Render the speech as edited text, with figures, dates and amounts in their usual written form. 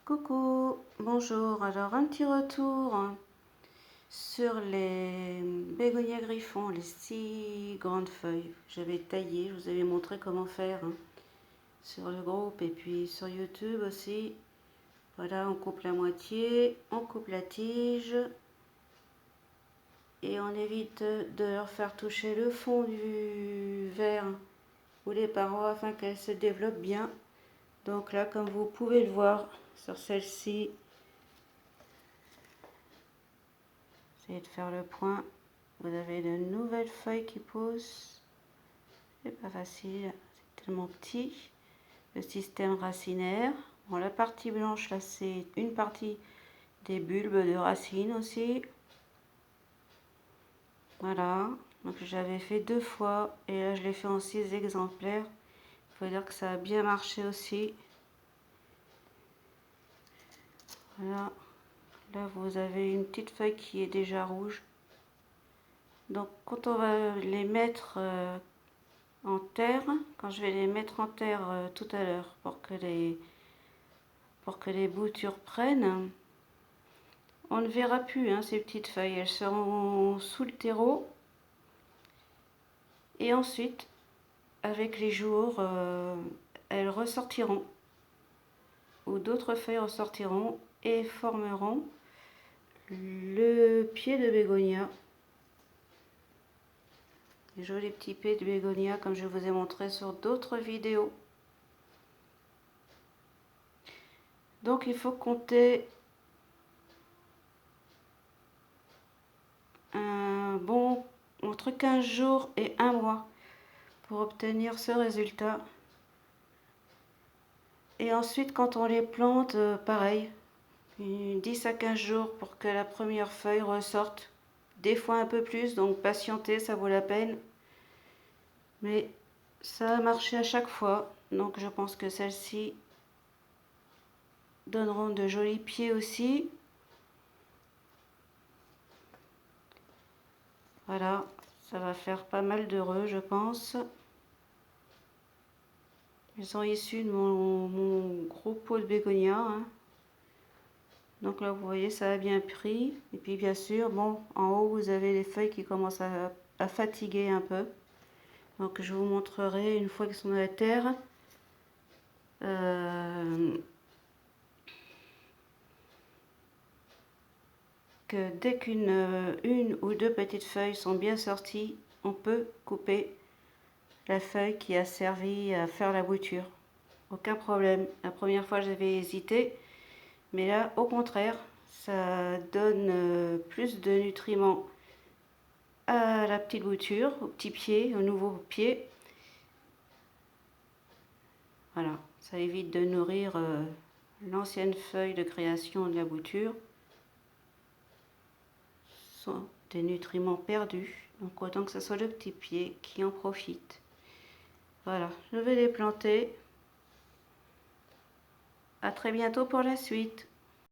Coucou, bonjour. Alors un petit retour sur les bégonias griffons, les 6 grandes feuilles. J'avais taillé, je vous avais montré comment faire sur le groupe et puis sur YouTube aussi. Voilà, on coupe la moitié, on coupe la tige et on évite de leur faire toucher le fond du verre ou les parois afin qu'elles se développent bien. Donc là, comme vous pouvez le voir sur celle-ci, essayez de faire le point. Vous avez de nouvelles feuilles qui poussent. C'est pas facile, c'est tellement petit. Le système racinaire. Bon, la partie blanche là, c'est une partie des bulbes de racines aussi. Voilà. Donc j'avais fait 2 fois et là je l'ai fait en 6 exemplaires. Il faut dire que ça a bien marché aussi. Voilà. Là vous avez une petite feuille qui est déjà rouge. Donc quand on va les mettre en terre, quand je vais les mettre en terre tout à l'heure pour que les boutures prennent, on ne verra plus ces petites feuilles, elles seront sous le terreau et ensuite avec les jours elles ressortiront ou d'autres feuilles ressortiront et formeront le pied de bégonia. Les jolis petits pieds de bégonia comme je vous ai montré sur d'autres vidéos. Donc il faut compter entre 15 jours et 1 mois pour obtenir ce résultat. Et ensuite quand on les plante, pareil, 10 à 15 jours pour que la première feuille ressorte. Des fois un peu plus, donc patienter, ça vaut la peine. Mais ça a marché à chaque fois, donc je pense que celles-ci donneront de jolis pieds aussi. Voilà, ça va faire pas mal d'heureux, je pense. Ils sont issus de mon gros pot de bégonia. Donc là, vous voyez, ça a bien pris. Et puis, bien sûr, bon, en haut, vous avez les feuilles qui commencent à fatiguer un peu. Donc, je vous montrerai une fois qu'elles sont à la terre. Que dès une ou deux petites feuilles sont bien sorties, on peut couper la feuille qui a servi à faire la bouture. Aucun problème. La première fois, j'avais hésité. Mais là, au contraire, ça donne plus de nutriments à la petite bouture, au petit pied, au nouveau pied. Voilà, ça évite de nourrir l'ancienne feuille de création de la bouture. Ce sont des nutriments perdus, donc autant que ce soit le petit pied qui en profite. Voilà, je vais les planter. À très bientôt pour la suite.